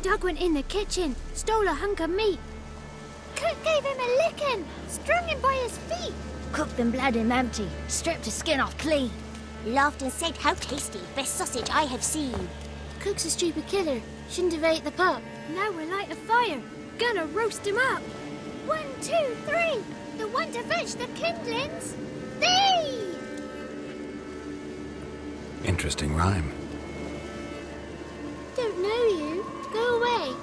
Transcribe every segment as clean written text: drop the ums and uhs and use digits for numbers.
Doug went in the kitchen, stole a hunk of meat. Cook gave him a licking, strung him by his feet. Cooked and bled him empty, stripped his skin off clean. Laughed and said, how tasty, best sausage I have seen. Cook's a stupid killer, shouldn't have ate the pup. Now we'll light a fire, gonna roast him up. 1, 2, 3, the one to fetch the kindlings. Thee! Interesting rhyme. Don't know you. Go away.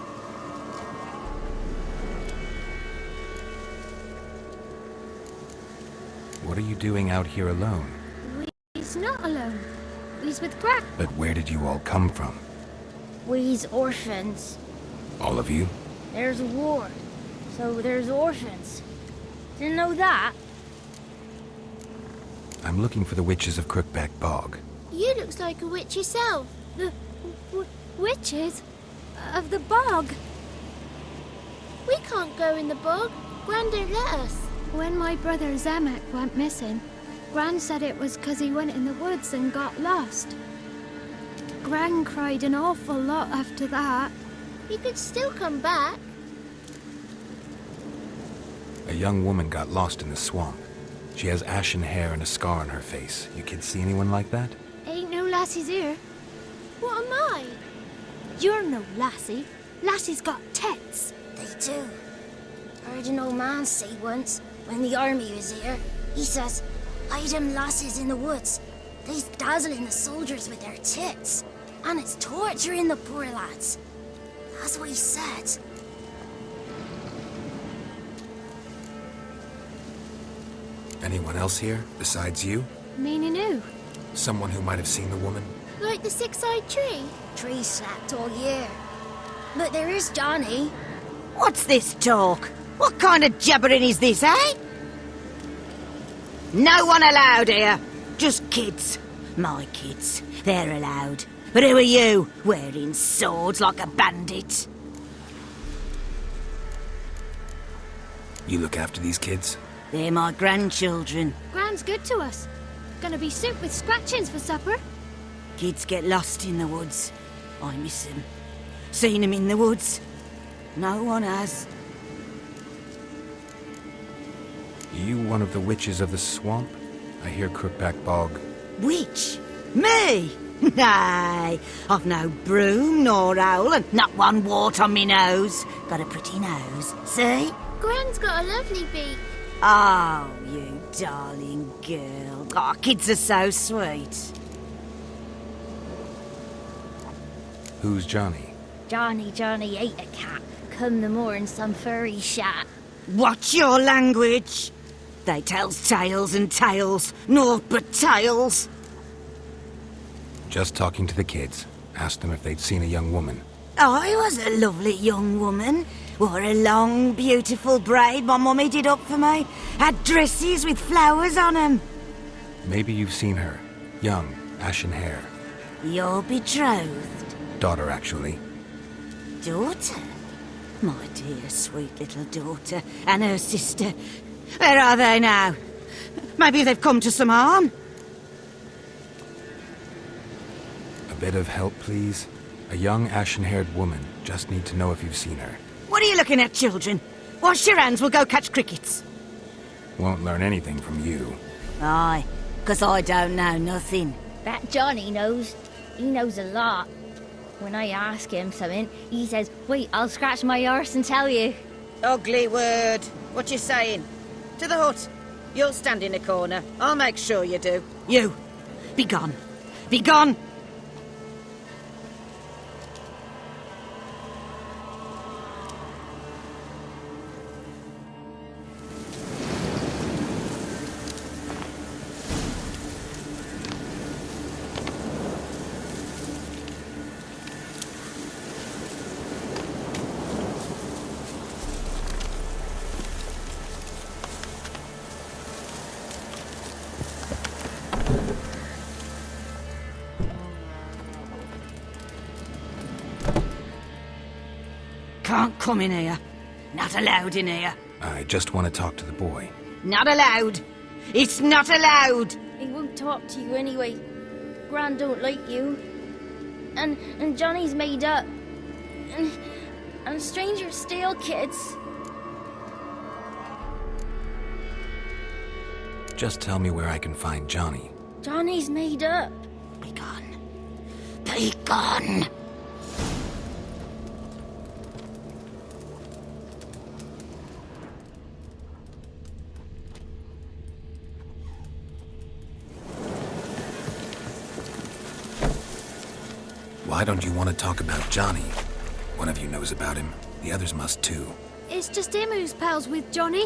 What are you doing out here alone? We's not alone. We's with Gran. But where did you all come from? We's orphans. All of you? There's a war, so there's orphans. Didn't know that? I'm looking for the witches of Crookback Bog. You looks like a witch yourself. The witches of the bog. We can't go in the bog. Gran don't let us. When my brother Zemek went missing, Gran said it was 'cause he went in the woods and got lost. Gran cried an awful lot after that. He could still come back. A young woman got lost in the swamp. She has ashen hair and a scar on her face. You kids see anyone like that? Ain't no lassies here. What am I? You're no lassie. Lassie's got tits. They do. Heard an old man say once, when the army was here, he says, hide them lasses in the woods. They's dazzling the soldiers with their tits. And it's torturing the poor lads. That's what he said. Anyone else here, besides you? Meaning who? Someone who might have seen the woman? Like the six-eyed tree? Tree slapped all year. But there is Johnny. What's this talk? What kind of jabbering is this, eh? No one allowed here. Just kids. My kids. They're allowed. But who are you, wearing swords like a bandit? You look after these kids? They're my grandchildren. Gran's good to us. Gonna be soup with scratchings for supper. Kids get lost in the woods. I miss them. Seen them in the woods. No one has. You one of the witches of the swamp? I hear Crookback Bog. Witch? Me? Nay, I've no broom nor owl and not one wart on me nose. Got a pretty nose, see? Gran's got a lovely beak. Oh, you darling girl. Oh, kids are so sweet. Who's Johnny? Johnny ate a cat. Come the more in some furry shat. Watch your language. They tells tales and tales, naught but tales. Just talking to the kids. Asked them if they'd seen a young woman. I was a lovely young woman. Wore a long, beautiful braid my mummy did up for me. Had dresses with flowers on 'em. Maybe you've seen her. Young, ashen hair. Your betrothed? Daughter, actually. Daughter? My dear, sweet little daughter. And her sister. Where are they now? Maybe they've come to some harm? A bit of help, please? A young, ashen-haired woman. Just need to know if you've seen her. What are you looking at, children? Wash your hands, we'll go catch crickets. Won't learn anything from you. Aye, 'cause I don't know nothing. That Johnny knows. He knows a lot. When I ask him something, he says, wait, I'll scratch my arse and tell you. Ugly word. What you saying? To the hut. You'll stand in a corner. I'll make sure you do. You, be gone. Be gone! Can't come in here. Not allowed in here. I just want to talk to the boy. Not allowed. It's not allowed. He won't talk to you anyway. Gran don't like you. And Johnny's made up. And and strangers steal kids. Just tell me where I can find Johnny. Johnny's made up. Be gone. Be gone! Why don't you want to talk about Johnny? One of you knows about him. The others must too. It's just him who's pals with Johnny.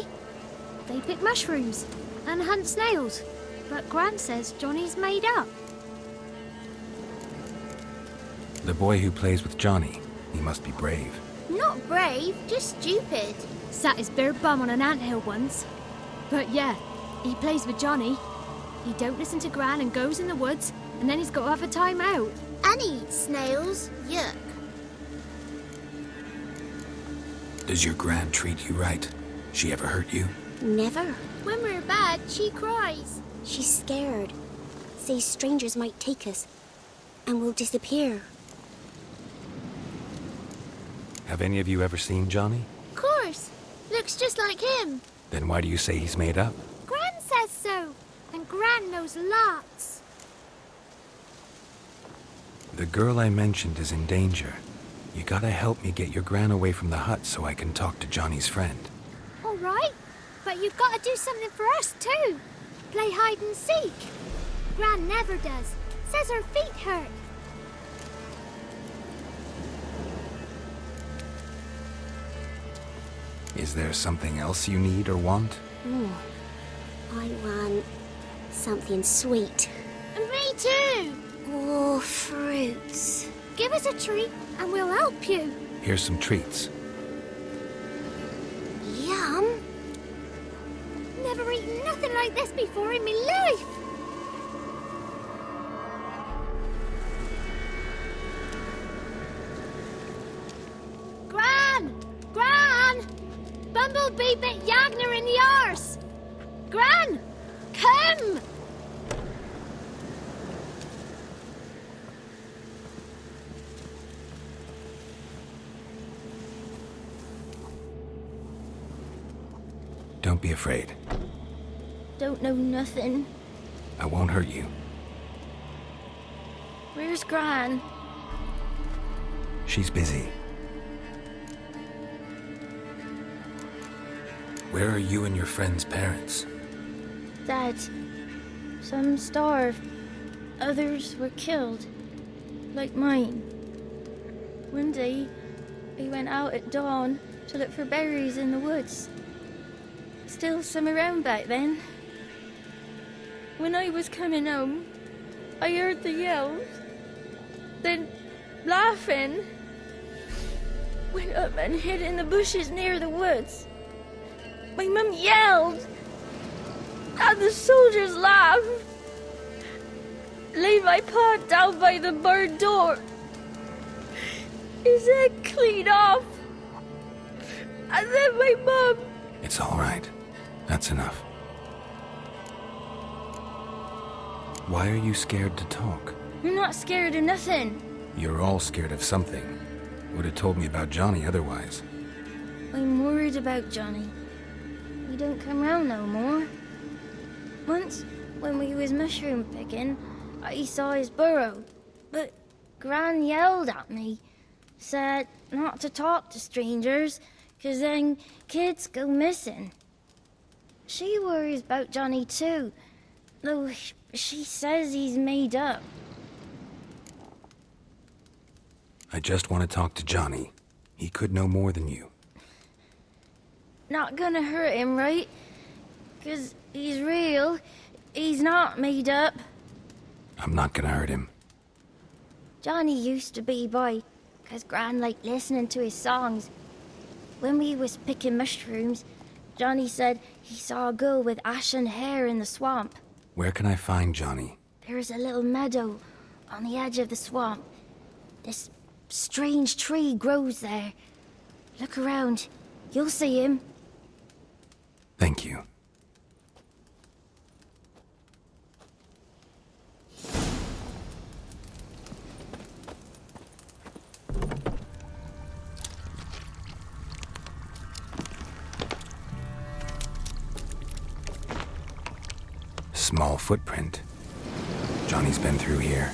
They pick mushrooms and hunt snails. But Gran says Johnny's made up. The boy who plays with Johnny. He must be brave. Not brave, just stupid. Sat his bare bum on an anthill once. But yeah, he plays with Johnny. He don't listen to Gran and goes in the woods, and then he's got to have a time out. And eats snails. Yuck. Does your gran treat you right? She ever hurt you? Never. When we're bad, she cries. She's scared. Says strangers might take us. And we'll disappear. Have any of you ever seen Johnny? Of course. Looks just like him. Then why do you say he's made up? Gran says so. And Gran knows lots. The girl I mentioned is in danger. You gotta help me get your gran away from the hut so I can talk to Johnny's friend. All right. But you've got to do something for us too. Play hide and seek. Gran never does. Says her feet hurt. Is there something else you need or want? I want something sweet. And me too. Oh, fruits. Give us a treat and we'll help you. Here's some treats. Yum. Never eaten nothing like this before in my life. Gran! Gran! Bumblebee bit Yagner in the arse. Gran! Come! Don't be afraid. Don't know nothing. I won't hurt you. Where's Gran? She's busy. Where are you and your friend's parents? Dad. Some starved. Others were killed. Like mine. One day, we went out at dawn to look for berries in the woods. Still some around back then. When I was coming home, I heard the yells. Then, laughing, went up and hid in the bushes near the woods. My mum yelled, and the soldiers laughed. Laid my pa down by the barn door. His head clean off. And then my mum... It's all right. That's enough. Why are you scared to talk? I'm not scared of nothing. You're all scared of something. Would have told me about Johnny otherwise. I'm worried about Johnny. He don't come round no more. Once, when we was mushroom picking, I saw his burrow. But Gran yelled at me. Said not to talk to strangers, 'cause then kids go missing. She worries about Johnny too, though she says he's made up. I just want to talk to Johnny. He could know more than you. Not gonna hurt him, right? 'Cause he's real. He's not made up. I'm not gonna hurt him. Johnny used to be boy, 'cause Gran liked listening to his songs. When we was picking mushrooms, Johnny said he saw a girl with ashen hair in the swamp. Where can I find Johnny? There's a little meadow on the edge of the swamp. This strange tree grows there. Look around. You'll see him. Thank you. Small footprint. Johnny's been through here.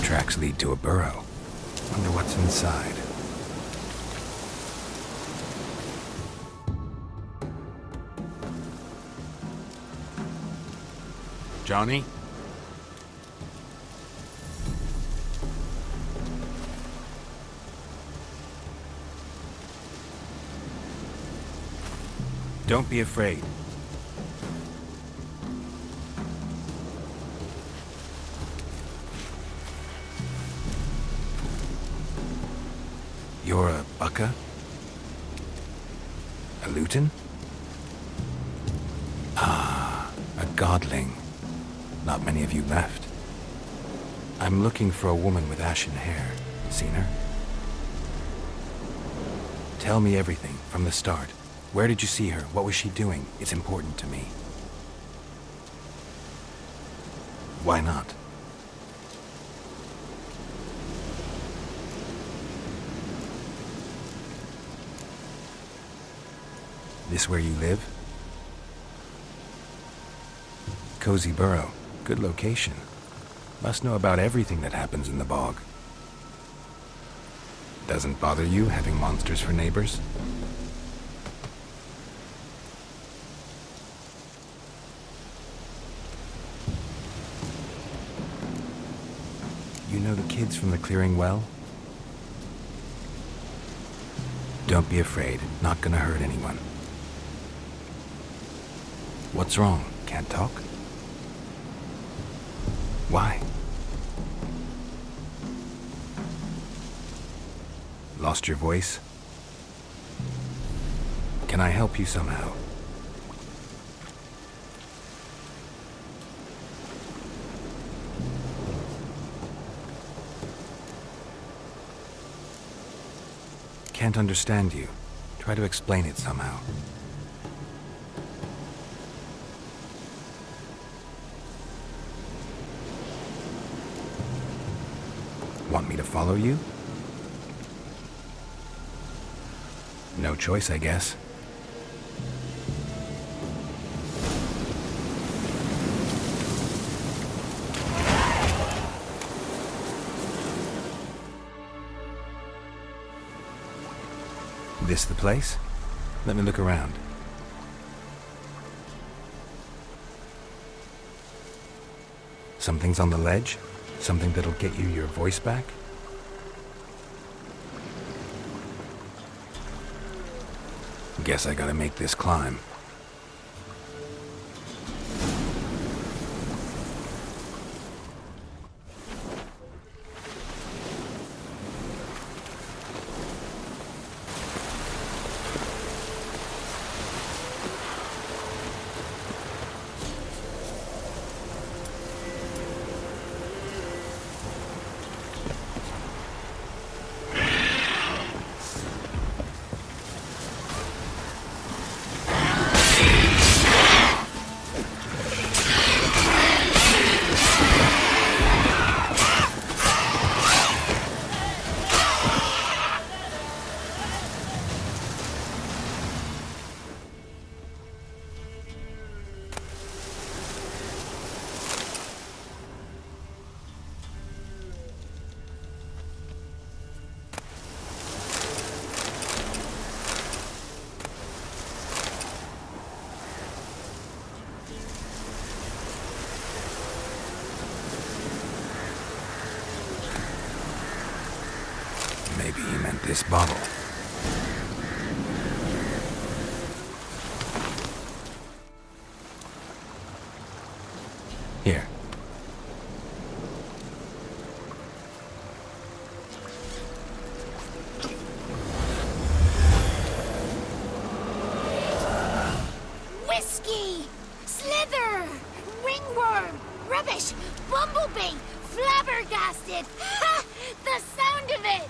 Tracks lead to a burrow. Wonder what's inside. Johnny? Don't be afraid. You're a Bucka? A Luton? Ah, a godling. Not many of you left. I'm looking for a woman with ashen hair. Seen her? Tell me everything, from the start. Where did you see her? What was she doing? It's important to me. Why not? This where you live? Cozy Burrow. Good location. Must know about everything that happens in the bog. Doesn't bother you having monsters for neighbors? You know the kids from the clearing well? Don't be afraid. Not gonna hurt anyone. What's wrong? Can't talk? Why? Lost your voice? Can I help you somehow? Can't understand you. Try to explain it somehow. Want me to follow you? No choice, I guess. This the place? Let me look around. Something's on the ledge? Something that'll get you your voice back? Guess I gotta make this climb. Maybe he meant this bottle. Here. Whiskey! Slither! Ringworm! Rubbish! Bumblebee! Flabbergasted! Ha! The sound of it!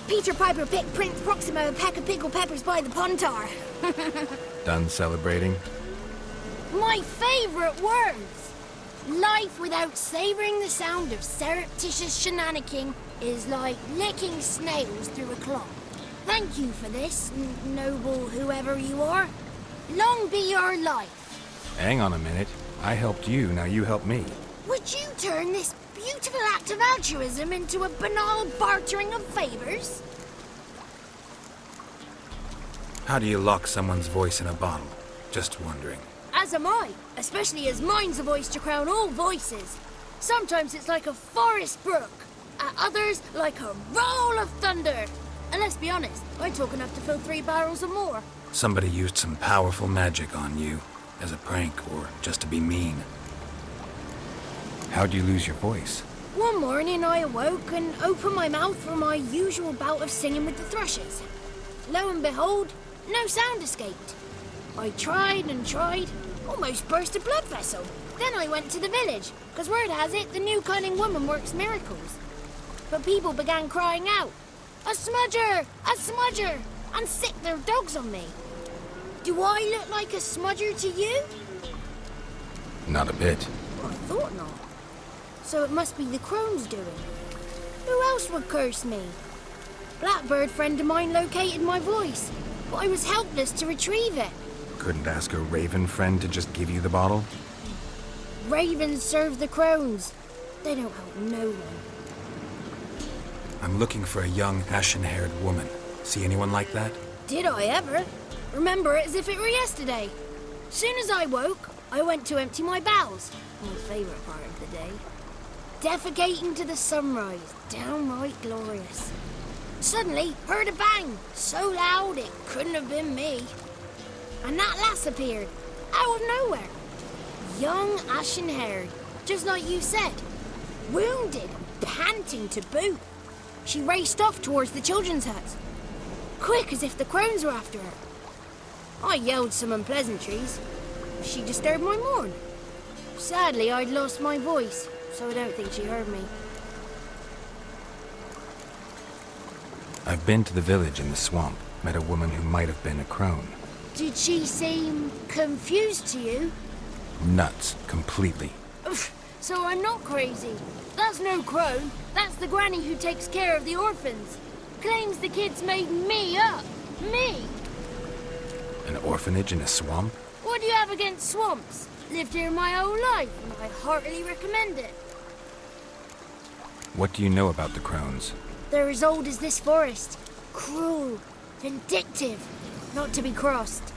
Peter Piper picked Prince Proximo a pack of pickled peppers by the pontar. Done celebrating? My favorite words! Life without savouring the sound of surreptitious shenanigans is like licking snails through a cloth. Thank you for this, noble whoever you are. Long be your life. Hang on a minute. I helped you, now you help me. Would you turn this beautiful act of altruism into a banal bartering of favours? How do you lock someone's voice in a bottle? Just wondering. As am I, especially as mine's a voice to crown all voices. Sometimes it's like a forest brook, at others like a roll of thunder. And let's be honest, I talk enough to fill 3 barrels or more. Somebody used some powerful magic on you, as a prank or just to be mean. How'd you lose your voice? One morning I awoke and opened my mouth for my usual bout of singing with the thrushes. Lo and behold, no sound escaped. I tried and tried, almost burst a blood vessel. Then I went to the village, because word has it the new cunning woman works miracles. But people began crying out, "A smudger! A smudger!" and sicked their dogs on me. Do I look like a smudger to you? Not a bit. Well, I thought not. So it must be the crone's doing. Who else would curse me? Blackbird friend of mine located my voice, but I was helpless to retrieve it. Couldn't ask a raven friend to just give you the bottle? Ravens serve the crones. They don't help no one. I'm looking for a young, ashen-haired woman. See anyone like that? Did I ever? Remember it as if it were yesterday. Soon as I woke, I went to empty my bowels. My favourite part of the day. Defecating to the sunrise. Downright glorious. Suddenly, heard a bang. So loud it couldn't have been me. And that lass appeared. Out of nowhere. Young, ashen-haired. Just like you said. Wounded and panting to boot. She raced off towards the children's huts. Quick as if the crones were after her. I yelled some unpleasantries. She disturbed my morn. Sadly, I'd lost my voice, so I don't think she heard me. I've been to the village in the swamp. Met a woman who might have been a crone. Did she seem confused to you? Nuts. Completely. So I'm not crazy. That's no crone. That's the granny who takes care of the orphans. Claims the kids made me up. Me! An orphanage in a swamp? What do you have against swamps? Lived here my whole life, and I heartily recommend it. What do you know about the crones? They're as old as this forest. Cruel, vindictive, not to be crossed.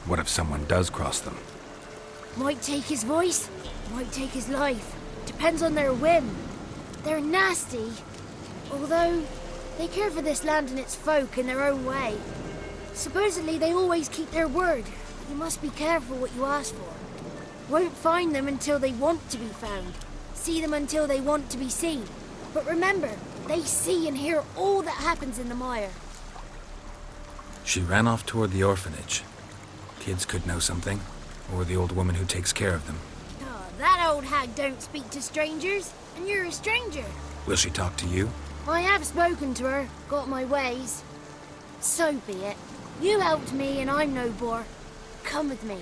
What if someone does cross them? Might take his voice, might take his life. Depends on their whim. They're nasty, although they care for this land and its folk in their own way. Supposedly they always keep their word, but you must be careful what you ask for. Won't find them until they want to be found. See them until they want to be seen. But remember, they see and hear all that happens in the mire. She ran off toward the orphanage. Kids could know something, or the old woman who takes care of them. Oh, that old hag don't speak to strangers, and you're a stranger. Will she talk to you? I have spoken to her, got my ways. So be it. You helped me and I'm no bore. Come with me.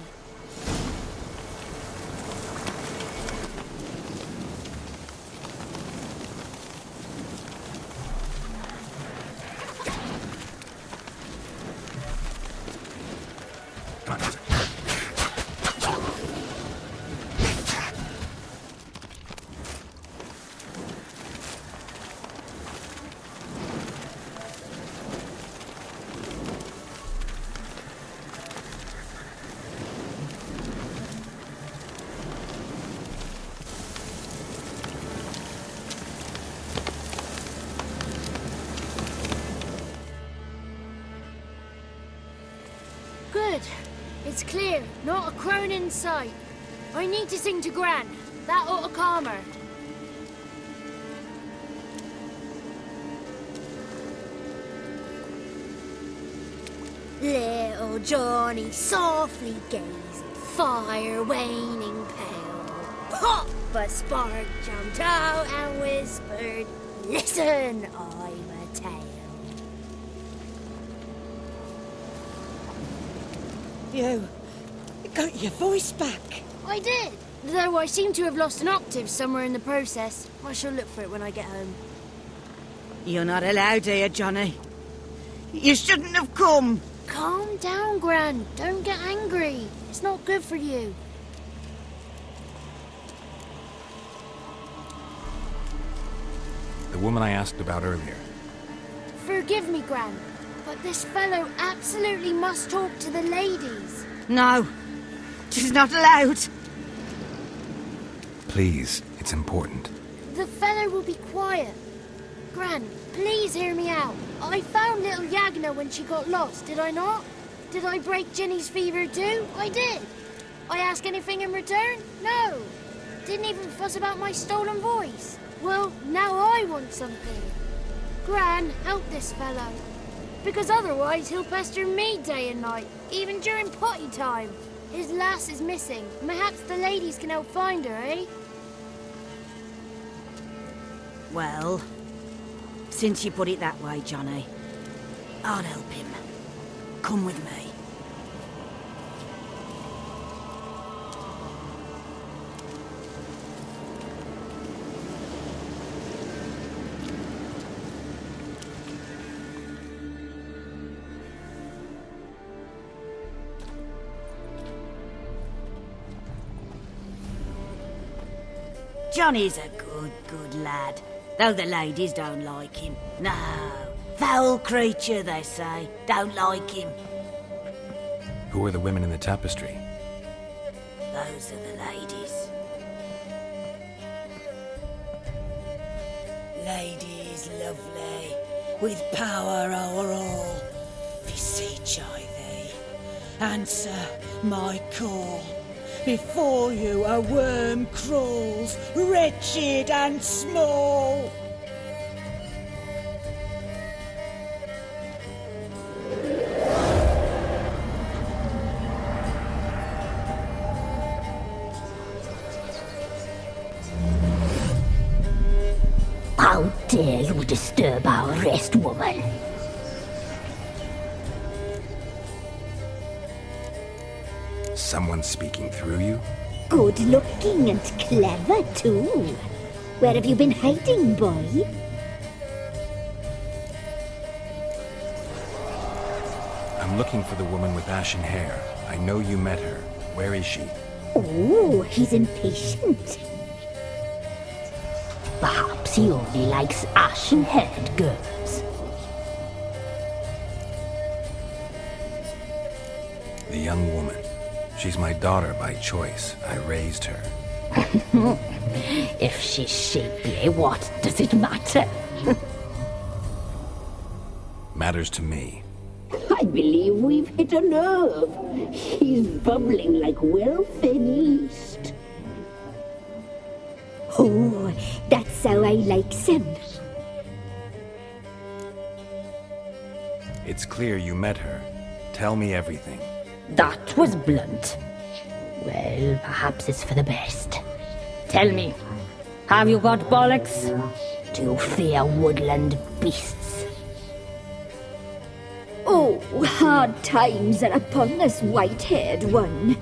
Come on. Good. It's clear. Not a crone in sight. I need to sing to Gran. That ought to calm her. Little Johnny softly gazing, fire waning pale. Pop! A spark jumped out and whispered, "Listen, I'm a tale." You got your voice back. I did. Though I seem to have lost an octave somewhere in the process. I shall look for it when I get home. You're not allowed here, Johnny. You shouldn't have come. Calm down, Gran. Don't get angry. It's not good for you. The woman I asked about earlier. Forgive me, Gran, but this fellow absolutely must talk to the ladies. No, she's not allowed. Please, it's important. The fellow will be quiet. Gran, please hear me out. I found little Yagna when she got lost, did I not? Did I break Ginny's fever too? I did. I ask anything in return? No. Didn't even fuss about my stolen voice. Well, now I want something. Gran, help this fellow. Because otherwise he'll pester me day and night, even during potty time. His lass is missing. Perhaps the ladies can help find her, eh? Well, since you put it that way, Johnny, I'll help him. Come with me. Johnny's a good lad, though the ladies don't like him. No, foul creature, they say. Don't like him. Who are the women in the tapestry? Those are the ladies. Ladies lovely, with power o'er all, beseech I thee, answer my call. Before you a worm crawls, wretched and small. How dare you disturb our rest, woman? Someone speaking through you? Good looking and clever, too. Where have you been hiding, boy? I'm looking for the woman with ashen hair. I know you met her. Where is she? Oh, he's impatient. Perhaps he only likes ashen-haired girls. The young woman. She's my daughter by choice. I raised her. If she's shapely, what does it matter? Matters to me. I believe we've hit a nerve. He's bubbling like well-fed yeast. Oh, that's how I like him. It's clear you met her. Tell me everything. That was blunt. Well, perhaps it's for the best. Tell me, have you got bollocks? Do you fear woodland beasts? Oh, hard times are upon us, white-haired one.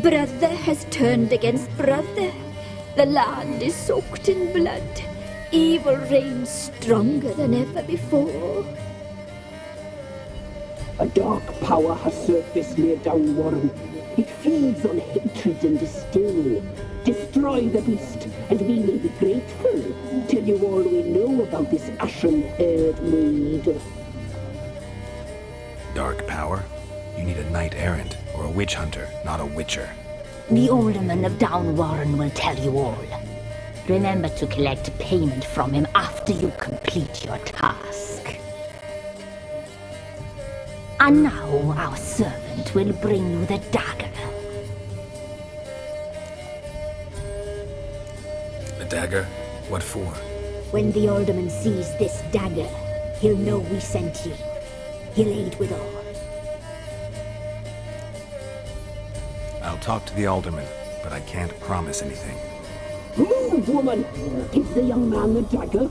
Brother has turned against brother. The land is soaked in blood. Evil reigns stronger than ever before. A dark power has surfaced near Downwarren. It feeds on hatred and disdain. Destroy the beast, and we may be grateful. Tell you all we know about this ashen-haired maid. Dark power? You need a knight-errant or a witch hunter, not a witcher. The alderman of Downwarren will tell you all. Remember to collect payment from him after you complete your task. And now our servant will bring you the dagger. The dagger? What for? When the alderman sees this dagger, he'll know we sent you. He'll aid with all. I'll talk to the alderman, but I can't promise anything. Move, woman! Give the young man the dagger.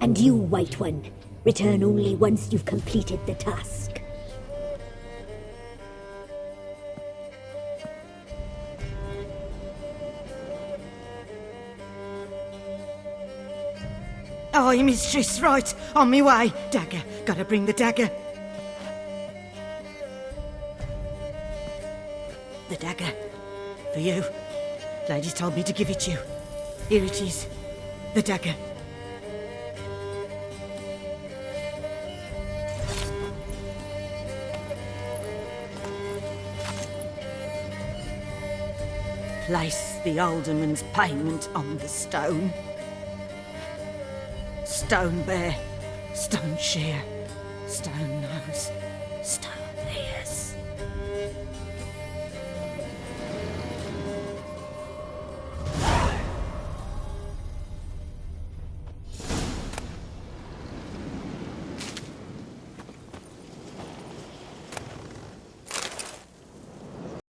And you, White One, return only once you've completed the task. Aye, mistress, right. On me way. Dagger. Gotta bring the dagger. The dagger. For you. Ladies told me to give it you. Here it is. The dagger. Place the alderman's payment on the stone. Stone bear, stone shear, stone